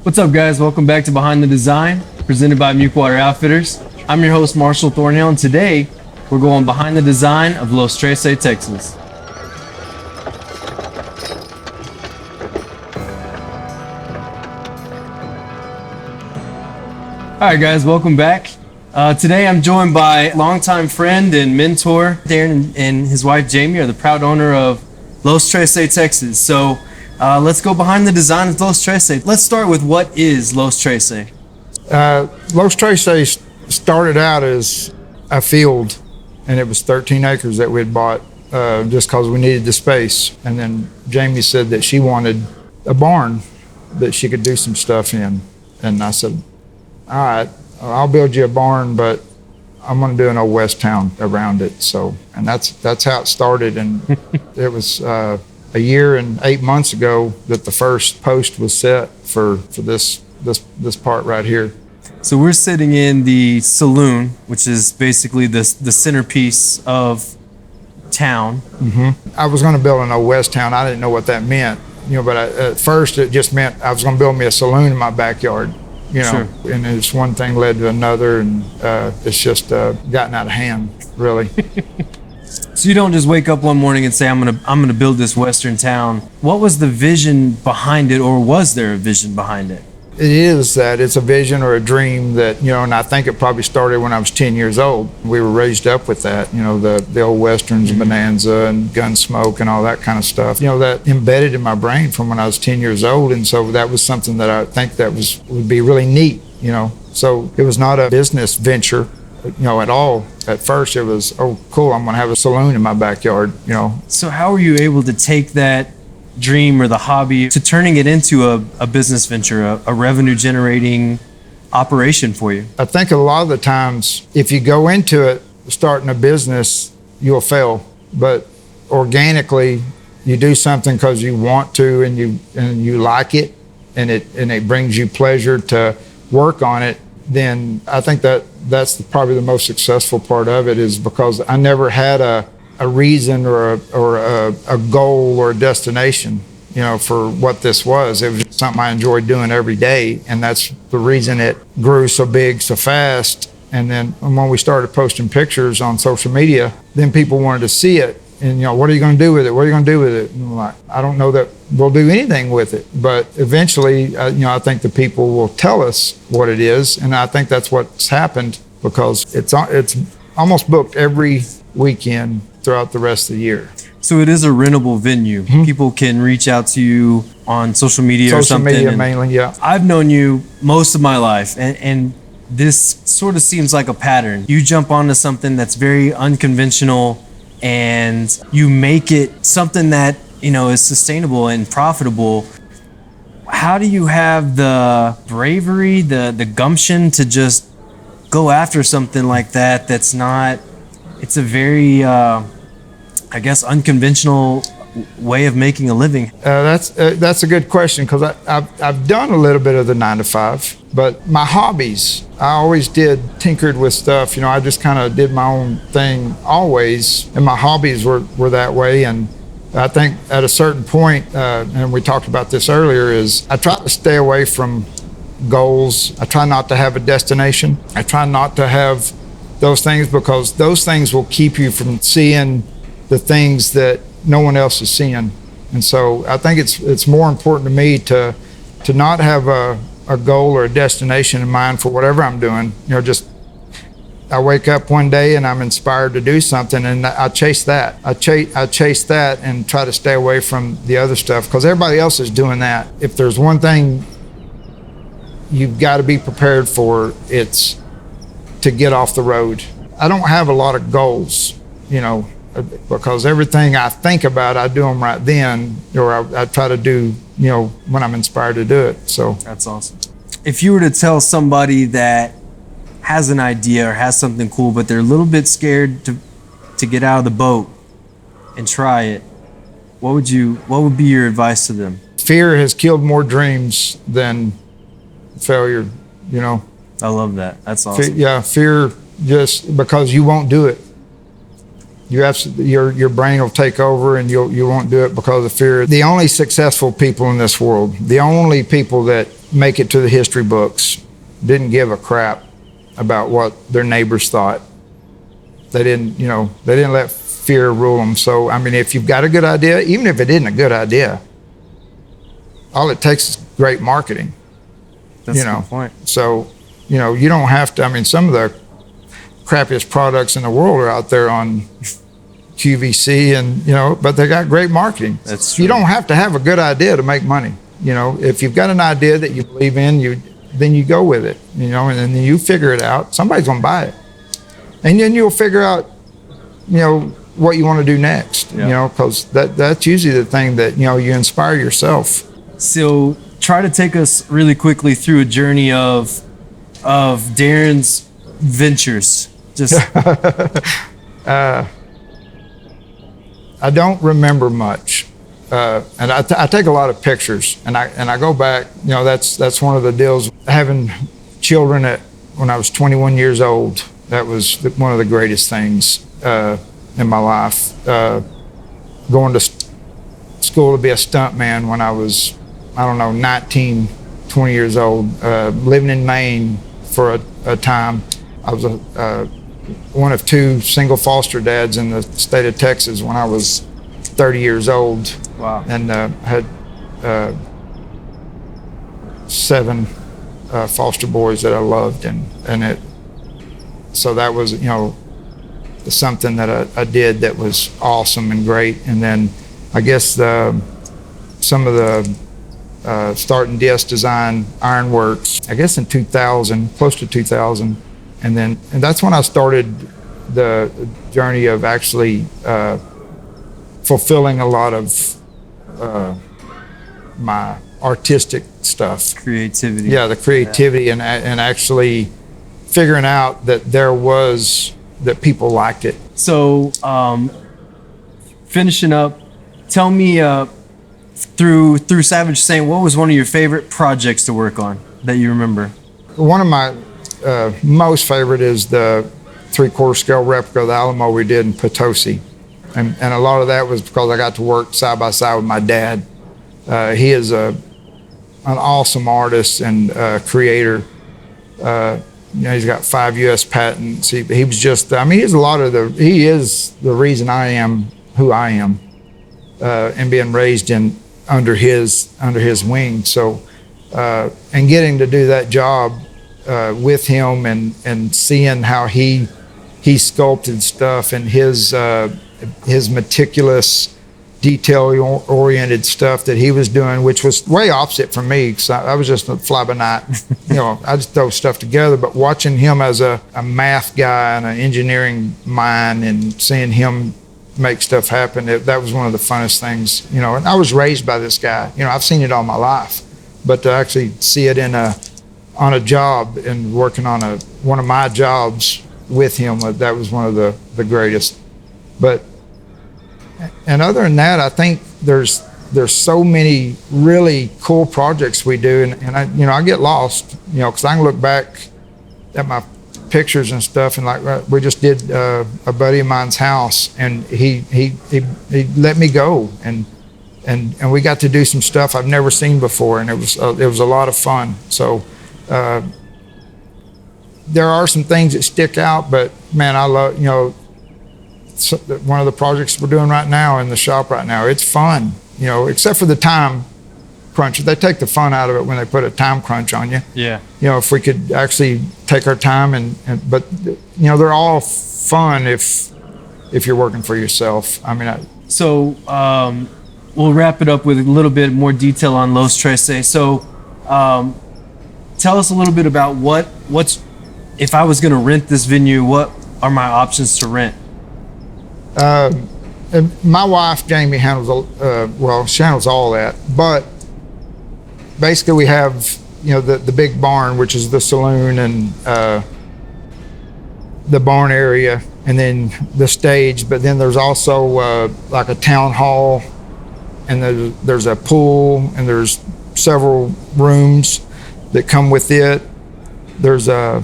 What's up, guys? Welcome back to Behind the Design, presented by Mukewater Outfitters. I'm your host, Marshall Thornhill, and today we're going behind the design of Los Trece, Texas. All right, guys, welcome back. Today I'm joined by longtime friend and mentor, Darrin and his wife, Jamie, are the proud owner of Los Trece, Texas. So let's go behind the design of Los Trece. Let's start with what is Los Trece? Los Trece started out as a field, and it was 13 acres that we had bought just because we needed the space. And then Jamie said that she wanted a barn that she could do some stuff in. And I said, all right, I'll build you a barn, but I'm going to do an old West town around it. So, and that's how it started. And it was a year and 8 months ago that the first post was set for this part right here. So we're sitting in the Saloon, which is basically the centerpiece of town. Mm-hmm. I was going to build an old West town. I didn't know what that meant, but at first it just meant I was going to build me a saloon in my backyard. Sure. And it's one thing led to another, and it's just gotten out of hand, really. So you don't just wake up one morning and say, I'm gonna build this Western town. What was the vision behind it, or was there a vision behind it? It is that it's a vision or a dream that, and I think it probably started when I was 10 years old. We were raised up with that, the old Westerns, Bonanza and Gunsmoke and all that kind of stuff. That embedded in my brain from when I was 10 years old. And so that was something that I think that would be really neat, So it was not a business venture, at all. At first it was, oh, cool, I'm gonna have a saloon in my backyard, So how were you able to take that dream or the hobby to turning it into a business venture, a revenue generating operation for you? I think a lot of the times, if you go into it starting a business, you'll fail. But organically, you do something because you want to and you like it, and it brings you pleasure to work on it. Then I think that's probably the most successful part of it, is because I never had a reason or a goal or a destination, for what this was. It was just something I enjoyed doing every day, and that's the reason it grew so big so fast. And then when we started posting pictures on social media, then people wanted to see it. And what are you going to do with it? What are you going to do with it? And I'm like, I don't know that we'll do anything with it. But eventually, I think the people will tell us what it is, and I think that's what's happened, because it's almost booked every weekend throughout the rest of the year. So it is a rentable venue. Mm-hmm. People can reach out to you on social media or something. Social media mainly, yeah. I've known you most of my life, and this sort of seems like a pattern. You jump onto something that's very unconventional, and you make it something that is sustainable and profitable. How do you have the bravery, the gumption to just go after something like that? That's not. It's a very unconventional way of making a living. That's a good question, because I've done a little bit of the 9-to-5, but my hobbies, I always tinkered with stuff. I just kind of did my own thing always, and my hobbies were that way. And I think at a certain point, and we talked about this earlier, is I try to stay away from goals. I try not to have a destination. I try not to have those things, because those things will keep you from seeing the things that no one else is seeing. And so I think it's more important to me to not have a goal or a destination in mind for whatever I'm doing. Just I wake up one day and I'm inspired to do something, and I chase that. I chase that and try to stay away from the other stuff, because everybody else is doing that. If there's one thing you've got to be prepared for, it's to get off the road. I don't have a lot of goals, because everything I think about, I do them right then, or I try to do, when I'm inspired to do it. So that's awesome. If you were to tell somebody that has an idea or has something cool, but they're a little bit scared to get out of the boat and try it, what would be your advice to them? Fear has killed more dreams than failure, I love that. That's awesome. Fear, just because you won't do it. Your brain will take over, and you won't do it because of fear. The only successful people in this world, the only people that make it to the history books. Didn't give a crap about what their neighbors thought. They didn't let fear rule them. So, I mean, if you've got a good idea, even if it isn't a good idea, all it takes is great marketing. That's a good point. So, you don't have to, I mean, some of the crappiest products in the world are out there on QVC and, but they got great marketing. That's true. You don't have to have a good idea to make money. If you've got an idea that you believe in, then you go with it, and then you figure it out. Somebody's going to buy it. And then you'll figure out, what you want to do next, because that's usually the thing that, you inspire yourself. So try to take us really quickly through a journey of Darrin's ventures. Just I don't remember much, and I take a lot of pictures, and I go back. That's one of the deals. Having children when I was 21 years old, that was one of the greatest things in my life. Going to school to be a stunt man when I was, 19, 20 years old. Living in Maine for a time. I was one of two single foster dads in the state of Texas when I was 30 years old. Wow. And had 7 foster boys that I loved, so that was something that I did that was awesome and great. And then I guess some of the starting DS Design Ironworks, I guess in 2000, close to 2000, and that's when I started the journey of actually fulfilling a lot of my artistic stuff. Creativity. Yeah, the creativity, and actually figuring out that that people liked it. So, finishing up, tell me through Savage Saint, what was one of your favorite projects to work on that you remember? One of my most favorite is the 3/4 scale replica of the Alamo we did in Potosi, and a lot of that was because I got to work side by side with my dad. He is an awesome artist and creator. He's got 5 U.S. patents. He was just, he is the reason I am who I am, and being raised under his wing. So, and getting to do that job with him and seeing how he sculpted stuff and his meticulous, detail-oriented stuff that he was doing, which was way opposite from me, because I was just a fly-by-night. I just throw stuff together. But watching him as a math guy and an engineering mind, and seeing him make stuff happen, that was one of the funnest things. And I was raised by this guy. I've seen it all my life, but to actually see it on a job and working on one of my jobs with him, that was one of the greatest. And other than that, I think there's so many really cool projects we do, and I get lost, because I can look back at my pictures and stuff, and like we just did a buddy of mine's house, and he let me go, and we got to do some stuff I've never seen before, and it was a lot of fun. So there are some things that stick out, but man, I love one of the projects we're doing right now in the shop right now. It's fun, except for the time crunch. They take the fun out of it when they put a time crunch on you. Yeah. If we could actually take our time but they're all fun if you're working for yourself. So we'll wrap it up with a little bit more detail on Los Trece. So tell us a little bit about what's if I was going to rent this venue, what are my options to rent? And my wife Jamie handles she handles all that, but basically we have the big barn, which is the saloon, and the barn area, and then the stage. But then there's also like a town hall, and there's a pool, and there's several rooms that come with it. There's a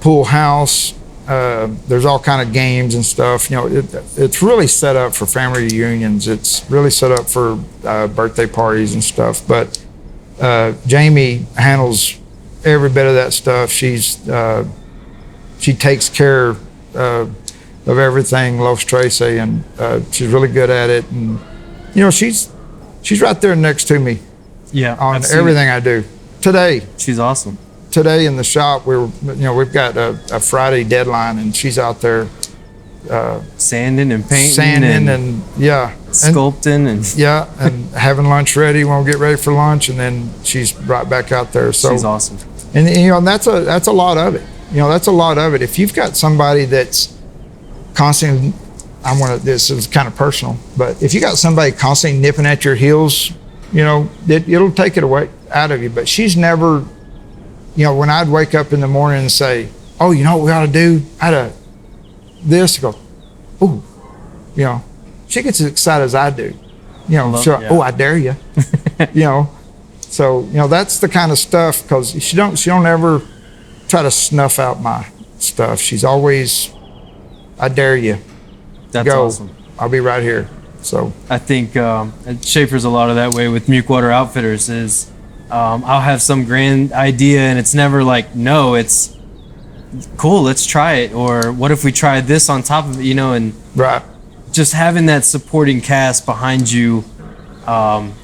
pool house. There's all kind of games and stuff. It's really set up for family reunions. It's really set up for birthday parties and stuff. But Jamie handles every bit of that stuff. She takes care of everything Los Trece, and she's really good at it. And you know, she's right there next to me. Yeah, on everything I do. Today, she's awesome. Today in the shop, we've got a Friday deadline, and she's out there sanding and painting, and yeah, sculpting and having lunch ready. We'll get ready for lunch, and then she's right back out there. So she's awesome. And you know, that's a lot of it. You know, that's a lot of it. If you've got somebody that's constantly, this is kind of personal, but if you got somebody constantly nipping at your heels, you know, it'll take it away out of you. But she's never, you know, when I'd wake up in the morning and say, oh, you know what we ought to do? This, I go, ooh, you know, she gets as excited as I do. You know, oh, I dare you. You know, so, you know, that's the kind of stuff, because she don't ever try to snuff out my stuff. She's always, I dare you. That's go. Awesome. I'll be right here. So I think Schaefer's a lot of that way with Mukewater Outfitters. Is I'll have some grand idea, and it's never like, no, it's cool, let's try it, or what if we try this on top of it, you know. And right, just having that supporting cast behind you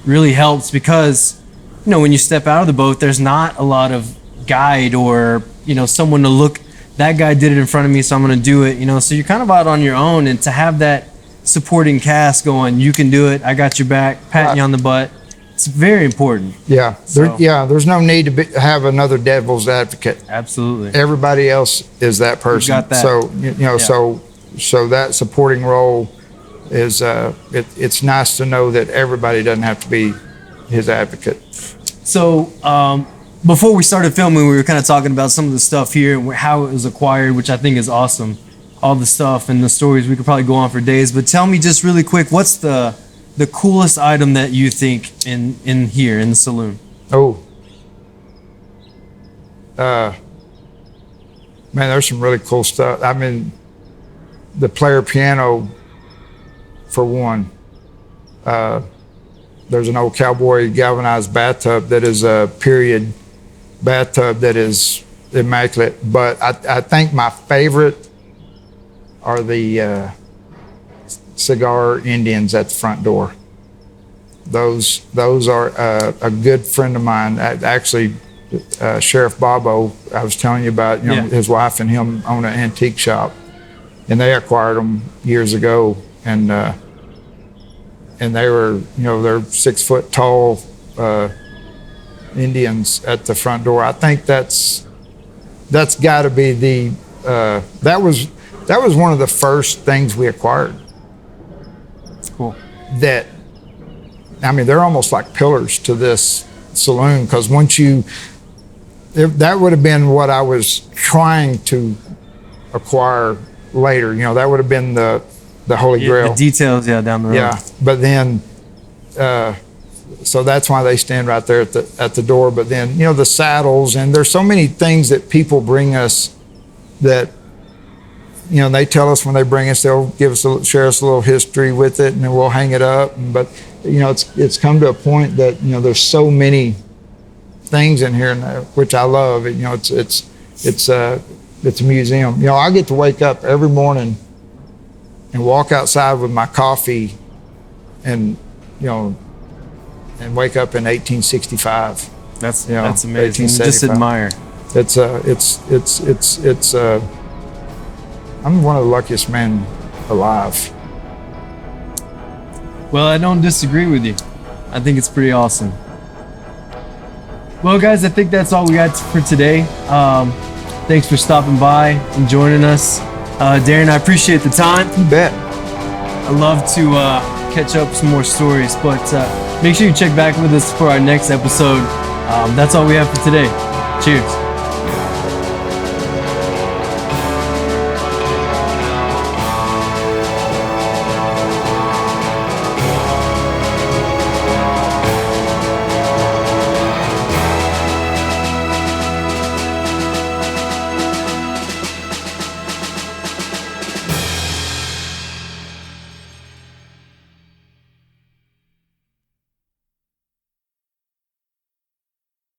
really helps, because you know, when you step out of the boat, there's not a lot of guide, or you know, someone to look, that guy did it in front of me, so I'm going to do it, you know. So you're kind of out on your own, and to have that supporting cast going, you can do it, I got your back, patting you on the butt, it's very important. Yeah, there's no need to have another devil's advocate. Absolutely. Everybody else is that person. You've got that. So you know, so that supporting role is it's nice to know that everybody doesn't have to be his advocate. So before we started filming, we were kind of talking about some of the stuff here and how it was acquired, which I think is awesome. All the stuff and the stories, we could probably go on for days, but tell me just really quick, what's the coolest item that you think in here in the saloon? Oh, man, there's some really cool stuff. I mean, the player piano, for one. There's an old cowboy galvanized bathtub that is a period bathtub that is immaculate. But I think my favorite are the cigar Indians at the front door. Those are a good friend of mine. Actually, Sheriff Bobo, I was telling you about, you know, his wife and him own an antique shop, and they acquired them years ago, and they were, you know, they're 6 foot tall Indians at the front door. I think that's got to be the that was one of the first things we acquired. Cool. That, I mean, they're almost like pillars to this saloon, because that would have been what I was trying to acquire later. You know, that would have been the Holy Grail. The details, down the road. Yeah, but then, so that's why they stand right there at the door. But then, you know, the saddles, and there's so many things that people bring us that, you know, they tell us when they bring us, they'll share us a little history with it, and then we'll hang it up. But you know, it's come to a point that, you know, there's so many things in here, which I love. You know, it's a museum. You know, I get to wake up every morning and walk outside with my coffee, and you know, and wake up in 1865. That's you know, that's amazing. Just admire. I'm one of the luckiest men alive. Well, I don't disagree with you. I think it's pretty awesome. Well, guys, I think that's all we got for today. Thanks for stopping by and joining us. Darrin, I appreciate the time. You bet. I'd love to catch up some more stories, but make sure you check back with us for our next episode. That's all we have for today. Cheers.